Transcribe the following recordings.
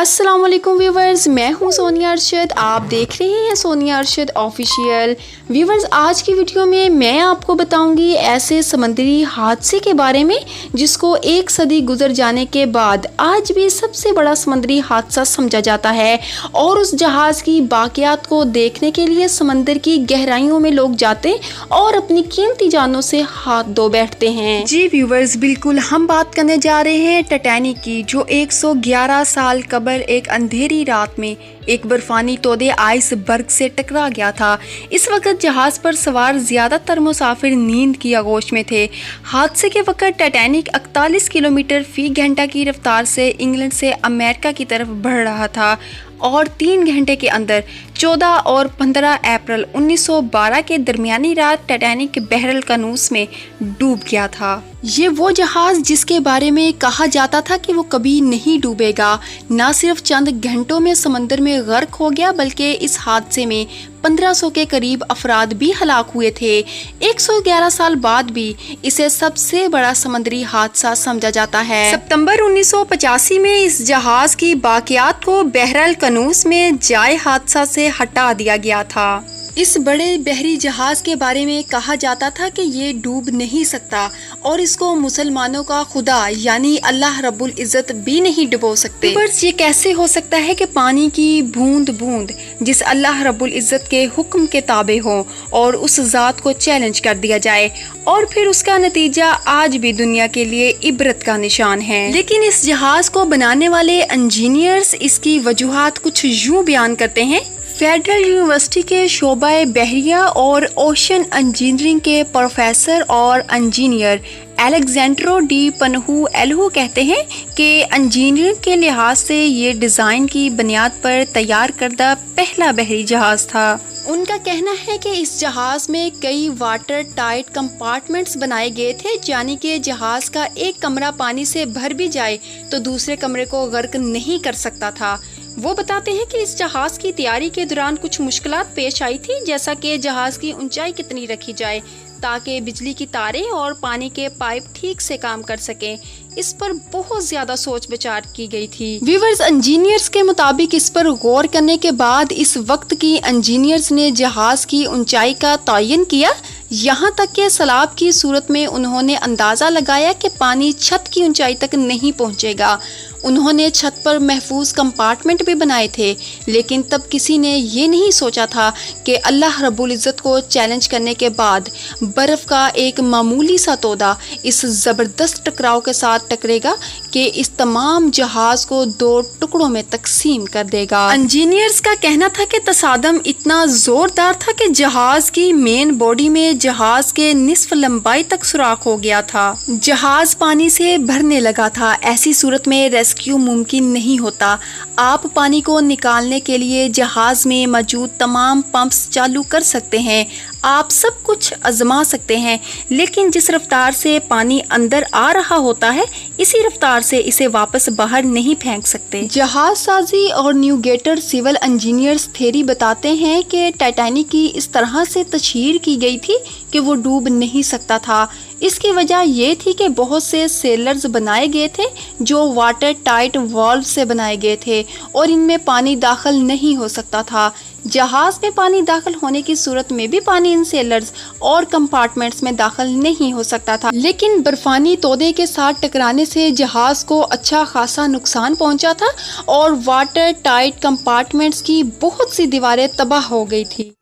अस्सलाम वालेकुम व्यूवर्स, मैं हूं सोनिया अरशद। आप देख रहे हैं सोनिया अरशद ऑफिशियल। व्यूवर्स, आज की वीडियो में मैं आपको बताऊंगी ऐसे समंदरी हादसे के बारे में जिसको एक सदी गुजर जाने के बाद आज भी सबसे बड़ा समंदरी हादसा समझा जाता है, और उस जहाज़ की बाकियात को देखने के लिए समंदर की गहराइयों में लोग जाते और अपनी कीमती जानों से हाथ धो बैठते हैं। जी व्यूवर्स, बिल्कुल हम बात करने जा रहे हैं टाइटैनिक की, जो 111 साल कबल एक अंधेरी रात में एक बर्फानी तोदे आइसबर्ग से टकरा गया था। इस वक्त जहाज पर सवार ज्यादातर मुसाफिर नींद की आगोश में थे। हादसे के वक्त टाइटैनिक 41 किलोमीटर फी घंटा की रफ्तार से इंग्लैंड से अमेरिका की तरफ बढ़ रहा था और 3 घंटे के अंदर 14 और 15 अप्रैल 1912 के दरमियानी रात टाइटैनिक बहरल कनूस में डूब गया था। ये वो जहाज़ जिसके बारे में कहा जाता था कि वो कभी नहीं डूबेगा, ना सिर्फ चंद घंटों में समंदर में गर्क हो गया, बल्कि इस हादसे में 1500 के करीब अफराद भी हलाक हुए थे। 111 साल बाद भी इसे सबसे बड़ा समुद्री हादसा समझा जाता है। सितंबर 1985 में इस जहाज की बाकियात को बहरल कनूस में जाए हादसा से हटा दिया गया था। इस बड़े बहरी जहाज के बारे में कहा जाता था कि ये डूब नहीं सकता और इसको मुसलमानों का खुदा यानी अल्लाह रब्बुल इज़्ज़त भी नहीं डुबो सकते। बस ये कैसे हो सकता है कि पानी की बूंद बूंद जिस अल्लाह रब्बुल इज़्ज़त के हुक्म के ताबे हो और उस ज़ात को चैलेंज कर दिया जाए, और फिर उसका नतीजा आज भी दुनिया के लिए इबरत का निशान है। लेकिन इस जहाज को बनाने वाले इंजीनियर्स इसकी वजूहात कुछ यूँ बयान करते हैं। फेडरल यूनिवर्सिटी के शोबाए बहरिया और ओशन इंजीनियरिंग के प्रोफेसर और इंजीनियर एलेक्जेंड्रो डी पनहू एल्हू कहते हैं कि इंजीनियरिंग के लिहाज से ये डिज़ाइन की बुनियाद पर तैयार करदा पहला बहरी जहाज़ था। उनका कहना है कि इस जहाज़ में कई वाटर टाइट कंपार्टमेंट्स बनाए गए थे, यानी कि जहाज़ का एक कमरा पानी से भर भी जाए तो दूसरे कमरे को गर्क नहीं कर सकता था। वो बताते हैं कि इस जहाज़ की तैयारी के दौरान कुछ मुश्किलात पेश आई थी, जैसा कि जहाज़ की ऊंचाई कितनी रखी जाए ताकि बिजली की तारें और पानी के पाइप ठीक से काम कर सकें। इस पर बहुत ज्यादा सोच विचार की गई थी। व्यूवर्स, इंजीनियर्स के मुताबिक इस पर गौर करने के बाद इस वक्त की इंजीनियर्स ने जहाज़ की ऊंचाई का तयन किया। यहाँ तक कि सैलाब की सूरत में उन्होंने अंदाज़ा लगाया कि पानी छत की ऊंचाई तक नहीं पहुँचेगा। उन्होंने छत पर महफूज कंपार्टमेंट भी बनाए थे, लेकिन तब किसी ने ये नहीं सोचा था कि अल्लाह रब्बुल इज़्ज़त को चैलेंज करने के बाद बर्फ़ का एक मामूली सा तोदा इस ज़बरदस्त टकराव के साथ टकरेगा कि इस तमाम जहाज़ को 2 टुकड़ों में तकसीम कर देगा। इंजीनियर्स का कहना था कि तसादम इतना ज़ोरदार था कि जहाज़ की मेन बॉडी में जहाज़ के निस्फ लंबाई तक सुराख हो गया था। जहाज़ पानी से भरने लगा था। ऐसी सूरत में रेस्क्यू मुमकिन नहीं होता। आप पानी को निकालने के लिए जहाज़ में मौजूद तमाम पंप्स चालू कर सकते हैं, आप सब कुछ आजमा सकते हैं, लेकिन जिस रफ्तार से पानी अंदर आ रहा होता है इसी रफ्तार से इसे वापस बाहर नहीं फेंक सकते। जहाज साजी और न्यूगेटर सिविल इंजीनियर्स थ्योरी बताते हैं कि टाइटैनिक की इस तरह से तशहीर की गई थी कि वो डूब नहीं सकता था। इसकी वजह ये थी कि बहुत से सेलर्स बनाए गए थे जो वाटर टाइट वाल्व से बनाए गए थे और इनमें पानी दाखिल नहीं हो सकता था। जहाज़ में पानी दाखिल होने की सूरत में भी पानी इन सेलर्स और कंपार्टमेंट्स में दाखिल नहीं हो सकता था। लेकिन बर्फानी तोदे के साथ टकराने से जहाज़ को अच्छा खासा नुकसान पहुंचा था और वाटर टाइट कंपार्टमेंट्स की बहुत सी दीवारें तबाह हो गई थी।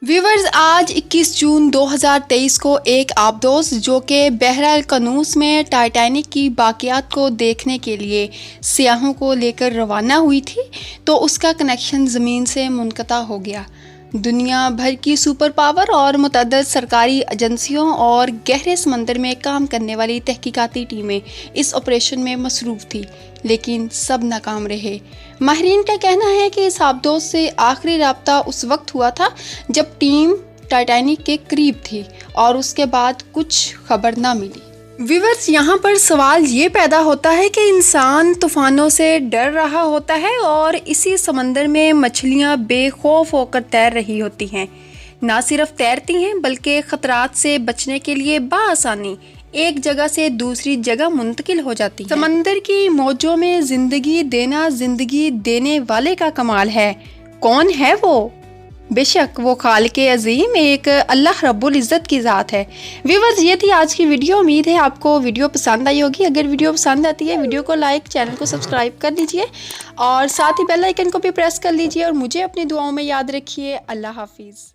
व्यूवर्स, आज 21 जून 2023 को एक आबदोस जो कि बहरल कनूस में टाइटैनिक की बाकियात को देखने के लिए सियाहों को लेकर रवाना हुई थी, तो उसका कनेक्शन ज़मीन से मुनक़ता हो गया। दुनिया भर की सुपर पावर और मुतअद्दिद सरकारी एजेंसियों और गहरे समंदर में काम करने वाली तहकीकाती टीमें इस ऑपरेशन में मसरूफ़ थी, लेकिन सब नाकाम रहे। माहिरीन का कहना है कि इस आबदोस से आखिरी राब्ता उस वक्त हुआ था जब टीम टाइटैनिक के करीब थी और उसके बाद कुछ खबर ना मिली। व्यूवर्स, यहाँ पर सवाल ये पैदा होता है कि इंसान तूफ़ानों से डर रहा होता है और इसी समंदर में मछलियाँ बेखौफ होकर तैर रही होती हैं। ना सिर्फ तैरती हैं बल्कि ख़तरात से बचने के लिए बाआसानी ایک جگہ سے دوسری جگہ منتقل ہو جاتی ہیں۔ سمندر کی موجوں میں زندگی دینا زندگی دینے والے کا کمال ہے۔ کون ہے وہ؟ بے شک وہ خالق عظیم ایک اللہ رب العزت کی ذات ہے۔ ویورز یہ تھی آج کی ویڈیو، امید ہے آپ کو ویڈیو پسند آئی ہوگی۔ اگر ویڈیو پسند آتی ہے ویڈیو کو لائک، چینل کو سبسکرائب کر لیجئے اور ساتھ ہی بیل آئیکن کو بھی پریس کر لیجئے اور مجھے اپنی دعاؤں میں یاد رکھیے۔ اللہ حافظ۔